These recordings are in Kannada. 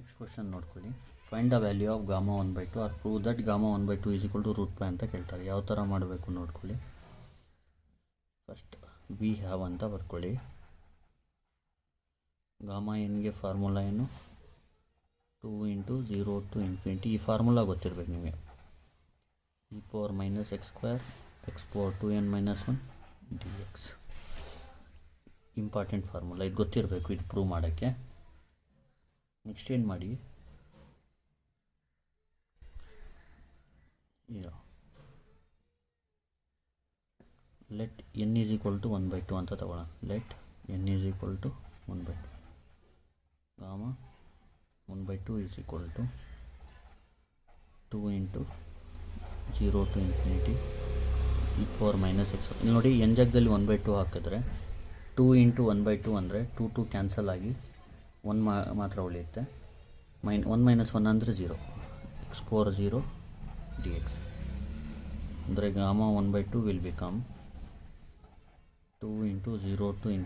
ನೆಕ್ಸ್ಟ್ ಕ್ವಶನ್ ನೋಡ್ಕೊಳ್ಳಿ. Find the value of gamma 1/2 or prove that gamma 1/2 is equal to √π ಅಂತ ಕೇಳ್ತಾರೆ. ಯಾವ ಥರ ಮಾಡಬೇಕು ನೋಡ್ಕೊಳ್ಳಿ. ಫಸ್ಟ್ ವಿ ಹ್ಯಾವ್ ಅಂತ ಬರ್ಕೊಳ್ಳಿ. ಗಾಮಾ ಎನ್ಗೆ ಫಾರ್ಮುಲಾ ಏನು? 2 × 0 to ∞. ಈ ಫಾರ್ಮುಲಾ ಗೊತ್ತಿರಬೇಕು ನಿಮಗೆ. e⁻ x² x⁴ 2n - 1 dx. Important formula, ಇದು ಗೊತ್ತಿರಬೇಕು ಇದು ಪ್ರೂವ್ ಮಾಡೋಕ್ಕೆ. ನೆಕ್ಸ್ಟ್ ಏನು ಮಾಡಿ, ಲೆಟ್ n = 1/2 ಅಂತ ತಗೊಳ್ಳೋಣ. Let n = 1/2. Gamma 1/2 = 2 × 0 to ∞ e⁻ x. ನೋಡಿ, n ಜಾಗದಲ್ಲಿ 1/2 ಹಾಕಿದ್ರೆ 2 × 1/2 ಅಂದರೆ 2 ಕ್ಯಾನ್ಸಲ್ ಆಗಿ 1 ಮಾತ್ರ ಉಳಿಯುತ್ತೆ. 1 - 1 ಅಂದರೆ 0. x⁴ 0 dx. ಅಂದರೆ gamma 1/2 will become 2 × 0 to ∞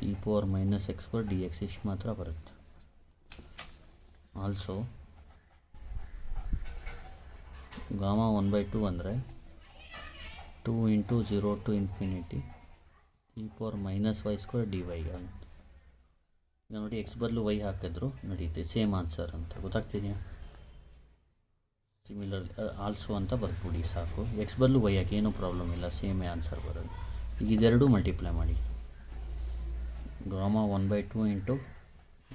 e⁻ x² dx. ಇಷ್ಟು ಮಾತ್ರ ಬರುತ್ತೆ. ಆಲ್ಸೋ ಗಾಮಾ 1/2 ಅಂದರೆ 2 × 0 to ∞ e⁻ y² dy ಅಂತ. ನೋಡಿ, x ಬದಲು y ಹಾಕಿದ್ರು ನಡೆಯುತ್ತೆ. ಸೇಮ್ ಆನ್ಸರ್ ಅಂತ ಗೊತ್ತಾಗ್ತಿದೆಯಾ? ಸಿಮಿಲರ್ ಆಲ್ಸೋ ಅಂತ ಬರ್ಬಿಡಿ ಸಾಕು. x ಬದಲು y ಹಾಕಿ, ಏನೂ ಪ್ರಾಬ್ಲಮ್ ಇಲ್ಲ, ಸೇಮೇ ಆನ್ಸರ್ ಬರೋದು. ಈಗ ಇದೆರಡು ಮಲ್ಟಿಪ್ಲೈ ಮಾಡಿ. Gamma 1/2 ×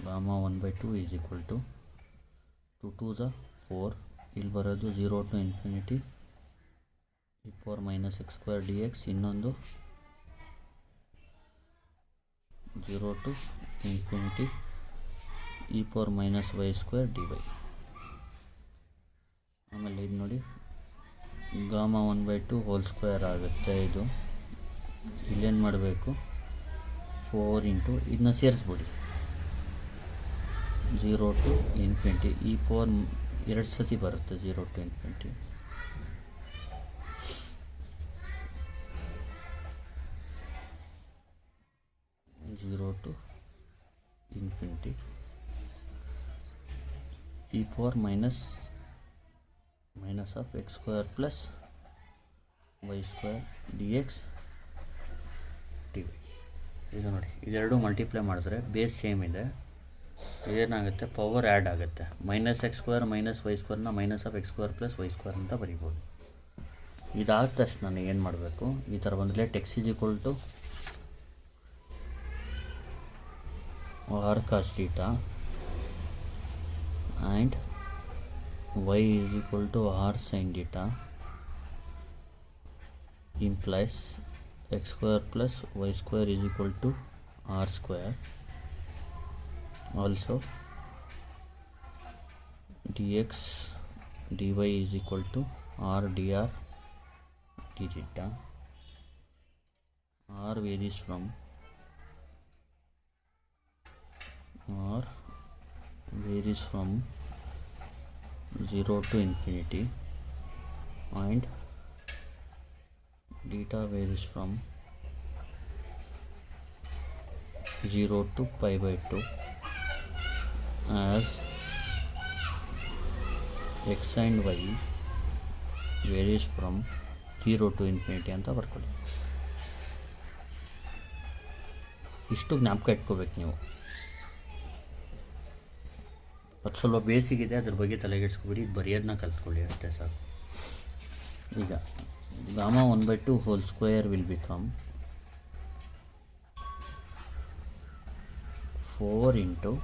gamma 1/2 = 2 2 = 4. ಇಲ್ಲಿ ಬರೋದು 0 to ∞ e⁻ x² dx. ಇನ್ನೊಂದು 0 to ∞ e⁻ y² dy. ಆಮೇಲೆ ಇದು ನೋಡಿ, ಗಾಮಾ 1/2 2 ಆಗುತ್ತೆ. ಇದು ಇಲ್ಲೇನು ಮಾಡಬೇಕು? 4 × ಇದನ್ನ ಸೇರಿಸ್ಬಿಡಿ. 0 to ∞ e⁻ ಎರಡು ಸತಿ ಬರುತ್ತೆ. 0 to ∞ 0 to ∞ e⁻ of x² plus y² dx dy. ಇದು ನೋಡಿ, ಇದೆರಡು ಮಲ್ಟಿಪ್ಲೈ ಮಾಡಿದ್ರೆ ಬೇಸ್ ಸೇಮ್ ಇದೆ. ಇದೇನಾಗುತ್ತೆ? ಪವರ್ ಆ್ಯಡ್ ಆಗುತ್ತೆ. -x² - y²ನ - x² plus y² ಅಂತ ಬರಿಬೋದು. ಇದಾದ ತಕ್ಷಣ ಏನು ಮಾಡಬೇಕು? ಈ ಥರ ಬಂದರೆ let x = r cos θ and y = r sin θ implies x² plus y² = r². Also dx dy = r dr dθ. r varies from 0 to ∞ and deta varies from 0 to π/2 as x and y varies from 0 to ∞ ಅಂತ ಬರ್ಕೊಳ್ಳಿ. ಇಷ್ಟು ಜ್ಞಾಪಕ ಇಟ್ಕೋಬೇಕು ನೀವು. ಅದು ಸ್ವಲ್ಪ ಬೇಸಿಗಿದೆ, ಅದ್ರ ಬಗ್ಗೆ ತಲೆಗೆಡ್ಸ್ಕೊಬಿಡಿ. ಇದು ಬರೆಯೋದನ್ನ ಕಲ್ತ್ಕೊಳ್ಳಿ ಅಷ್ಟೇ ಸಾಕು. ಈಗ ಗಾಮಾ 1/2 2 ವಿಲ್ ಬಿಕಮ್ 4 ×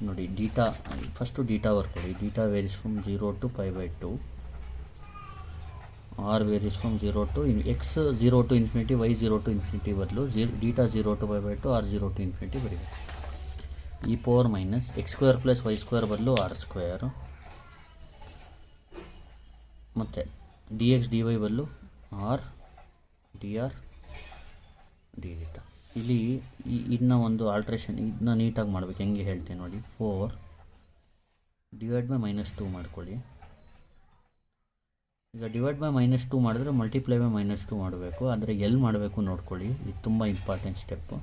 ನೋಡಿ ಡೀಟಾ. ಫಸ್ಟು ಡೀಟಾ ಬರ್ಕೊಳ್ಳಿ. Theta varies from 0 to π/2, r varies from 0 to x 0 to ∞ y 0 to ∞ ಬದಲು ಡೀಟಾ 0 to π/2 r 0 to ∞ ಬರೀಬೇಕು. e⁻ x² plus y² ಬದಲು r², ಮತ್ತು dx dy ಬದಲು r dr dθ. ಇಲ್ಲಿ ಇದನ್ನ ಒಂದು ಆಲ್ಟ್ರೇಷನ್, ಇದನ್ನ ನೀಟಾಗಿ ಮಾಡ್ಬೇಕು. ಹೆಂಗೆ ಹೇಳ್ತೀನಿ ನೋಡಿ. 4 / -2 ಮಾಡ್ಕೊಳ್ಳಿ. ಈಗ ಡಿವೈಡ್ ಬೈ -2 ಮಾಡಿದ್ರೆ ಮಲ್ಟಿಪ್ಲೈ ಬೈ -2 ಮಾಡಬೇಕು. ಆದರೆ ಎಲ್ಲಿ ಮಾಡಬೇಕು ನೋಡ್ಕೊಳ್ಳಿ. ಇದು ತುಂಬ ಇಂಪಾರ್ಟೆಂಟ್ ಸ್ಟೆಪ್ಪು.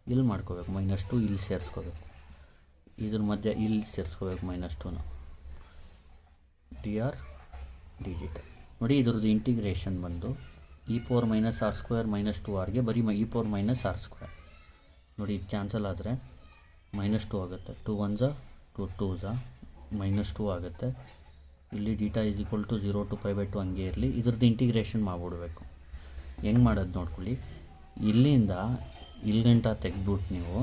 ಇಲ್ಲಿ ಮಾಡ್ಕೋಬೇಕು -2, ಇಲ್ಲಿ ಸೇರಿಸ್ಕೋಬೇಕು, ಇದ್ರ ಮಧ್ಯೆ ಇಲ್ಲಿ ಸೇರಿಸ್ಕೋಬೇಕು -2ನ dr dt. ನೋಡಿ ಇದ್ರದ್ದು ಇಂಟಿಗ್ರೇಷನ್ ಬಂದು e⁻ r² - 2rಗೆ ಬರೀ e⁻ r². ನೋಡಿ ಇದು ಕ್ಯಾನ್ಸಲ್ ಆದರೆ -2 ಆಗುತ್ತೆ, 2 1s 2 2s -2 ಆಗುತ್ತೆ. ಇಲ್ಲಿ theta is equal to 0 to π/2 ಹಂಗೆ ಇರಲಿ. ಇದ್ರದ್ದು ಇಂಟಿಗ್ರೇಷನ್ ಮಾಡಿಬಿಡ್ಬೇಕು. ಹೆಂಗೆ ಮಾಡೋದು ನೋಡ್ಕೊಳ್ಳಿ, ಇಲ್ಲಿಂದ ಇಲ್ಲಿ ಗಂಟ ತೆಗೆದ್ಬಿಟ್ಟು ನೀವು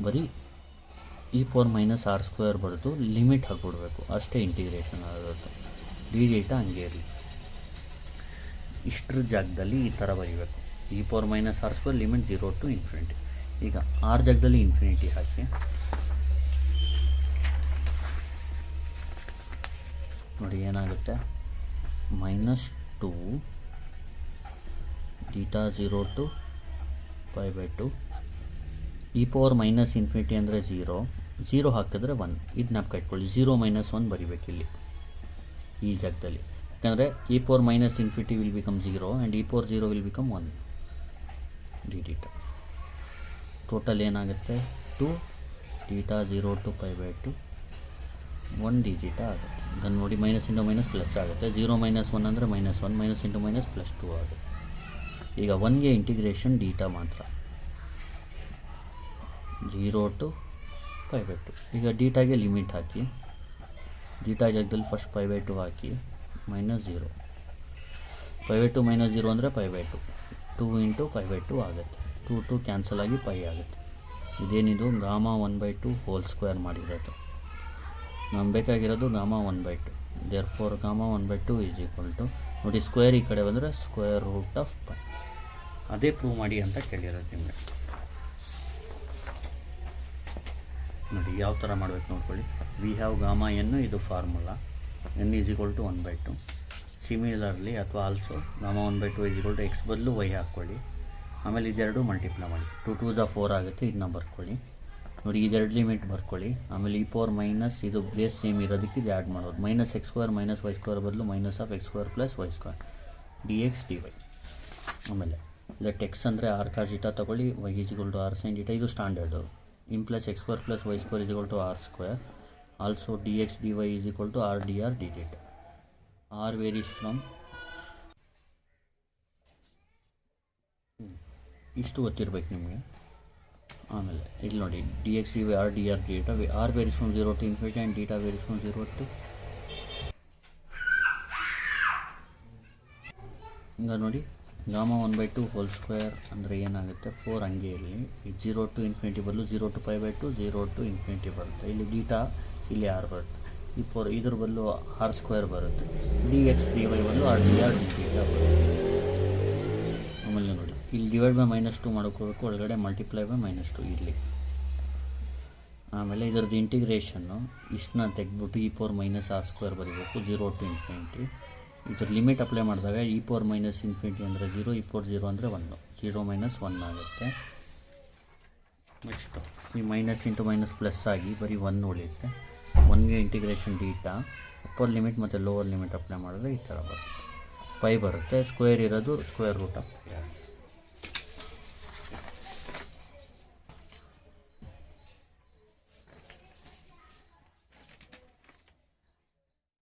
ಬರೀ e⁻ r² ಬರೆದು ಲಿಮಿಟ್ ಹಾಕ್ಬಿಡ್ಬೇಕು, ಅಷ್ಟೇ ಇಂಟಿಗ್ರೇಷನ್ ಆಗೋದು. ಡಿ ಡೇಟಾ ಹಂಗೆ ಇರಲಿ. ಇಷ್ಟರ ಜಾಗದಲ್ಲಿ ಈ ಥರ ಬರೀಬೇಕು, e⁻ r² ಲಿಮಿಟ್ 0 to ∞. ಈಗ ಆರ್ ಜಾಗದಲ್ಲಿ ಇನ್ಫಿನಿಟಿ ಹಾಕಿ ನೋಡಿ ಏನಾಗುತ್ತೆ, -2 ಡೀಟಾ 0 to π/2 e⁻ ಅಂದರೆ 0 ಹಾಕಿದ್ರೆ 1. ಇದು ಜ್ಞಾಪಕ ಇಟ್ಕೊಳ್ಳಿ, 0 - 1 ಬರಿಬೇಕಿಲ್ಲಿ ಈ ಜಾಗದಲ್ಲಿ. ಯಾಕಂದರೆ e⁻ will become 0 and e⁻0 will become 1 D theta. Total ಏನಾಗುತ್ತೆ 2 ಡೀಟಾ 0 to π/2 1 ಡಿ ಡೀಟಾ ಆಗುತ್ತೆ. ಇದನ್ನು ನೋಡಿ -× - ಆಗುತ್ತೆ, 0 - 1 ಅಂದರೆ -1, -× - +2 ಆಗುತ್ತೆ. ಈಗ 1ಗೆ ಇಂಟಿಗ್ರೇಷನ್ ಡೀಟಾ ಮಾತ್ರ 0 to π/2. ಈಗ ಡೀಟಾಗೆ ಲಿಮಿಟ್ ಹಾಕಿ, ಡೀಟಾ ಜಾಗದಲ್ಲಿ ಫಸ್ಟ್ π/2 ಹಾಕಿ -0, π/2 - 0 ಅಂದರೆ π/2, 2 × π/2 ಆಗುತ್ತೆ. 2 2 ಕ್ಯಾನ್ಸಲ್ ಆಗಿ π ಆಗುತ್ತೆ. ಇದೇನಿದು Γ1/2 ಹೋಲ್ ಸ್ಕ್ವೇರ್ ಮಾಡಿರೋದು, ನಮ್ಗೆ ಬೇಕಾಗಿರೋದು Γ1/2. ದೇರ್ಫೋರ್ Γ1/2 ಈಸ್ ಈಕ್ವಲ್ ಟು ನೋಡಿ ಸ್ಕ್ವೇರ್ ಈ ಕಡೆ ಬಂದರೆ √π. ಅದೇ ಪ್ರೂವ್ ಮಾಡಿ ಅಂತ ಕೇಳಿರೋದು ನಿಮಗೆ. ನೋಡಿ ಯಾವ ಥರ ಮಾಡಬೇಕು ನೋಡ್ಕೊಳ್ಳಿ. ವಿ ಹ್ಯಾವ್ Γn, ಇದು formula, n is equal to 1/2. Similarly ಅಥವಾ also Γ1/2 is equal to x ಬದಲು y ಹಾಕ್ಕೊಳ್ಳಿ. ಆಮೇಲೆ ಇದೆರಡು ಮಲ್ಟಿಪ್ಲೈ ಮಾಡಿ, 2 2s 4 ಆಗುತ್ತೆ. ಇದನ್ನ ಬರ್ಕೊಳ್ಳಿ. ನೋಡಿ ಇದೆರಡು ಲಿಮಿಟ್ ಬರ್ಕೊಳ್ಳಿ. ಆಮೇಲೆ e⁻ ಇದು ಬೇಸ್ ಸೇಮ್ ಇರೋದಕ್ಕೆ ಇದು ಆ್ಯಡ್ ಮಾಡೋದು, -x² - y² ಬದಲು -x² + y² dx dy. ಆಮೇಲೆ ಲೆಟ್ x ಅಂದರೆ r cos θ ತಗೊಳ್ಳಿ, y is equal to r sin θ, ಇದು standard. x² + y² is equal to r². Also dx dy is equal to r dr dθ. r varies from ಇಷ್ಟು ಗೊತ್ತಿರ್ಬೇಕು ನಿಮಗೆ. ಆಮೇಲೆ ಇಲ್ಲಿ ನೋಡಿ dx dy r dr dθ, r varies from 0 to ∞ and theta varies from 0 to. ಈಗ ನೋಡಿ Γ1/2 ಹೋಲ್ ಸ್ಕ್ವೇರ್ ಅಂದರೆ ಏನಾಗುತ್ತೆ 4 ಹಂಗೆ ಇರಲಿ. ಈ 0 to ∞ ಬದಲು 0 to π/2 0 to ∞ ಬರುತ್ತೆ. ಇಲ್ಲಿ ಡೀಟಾ ಇಲ್ಲಿ r ಬರುತ್ತೆ, ಈ 4 ಇದ್ರ ಬದಲು r² ಬರುತ್ತೆ. dx dy ಬದಲು r dr dθ ಬರುತ್ತೆ. ಆಮೇಲೆ ನೋಡಿ ಇಲ್ಲಿ ಡಿವೈಡ್ ಬೈ -2 ಮಾಡ್ಕೋಬೇಕು, ಒಳಗಡೆ ಮಲ್ಟಿಪ್ಲೈ ಬೈ -2 ಇರಲಿ. ಆಮೇಲೆ ಇದರದ್ದು ಇಂಟಿಗ್ರೇಷನ್ನು ಇಷ್ಟನ್ನ ತೆಗೆದ್ಬಿಟ್ಟು e⁻ r² ಬರೀಬೇಕು, 0 to ∞. ಇದ್ರ ಲಿಮಿಟ್ ಅಪ್ಲೈ ಮಾಡಿದಾಗ e⁻ ಅಂದರೆ 0, e⁻0 ಅಂದರೆ 1, 0 - 1 ಆಗುತ್ತೆ. ನೆಕ್ಸ್ಟು ಈ -× - ಆಗಿ ಬರೀ 1 ಉಳಿಯುತ್ತೆ. 1ಗೆ ಇಂಟಿಗ್ರೇಷನ್ ಡೀಟಾ ಅಪ್ಪರ್ ಲಿಮಿಟ್ ಮತ್ತು ಲೋವರ್ ಲಿಮಿಟ್ ಅಪ್ಲೈ ಮಾಡಿದ್ರೆ ಈ ಥರ ಬರುತ್ತೆ, π ಬರುತ್ತೆ. ಸ್ಕ್ವೇರ್ ಇರೋದು √π.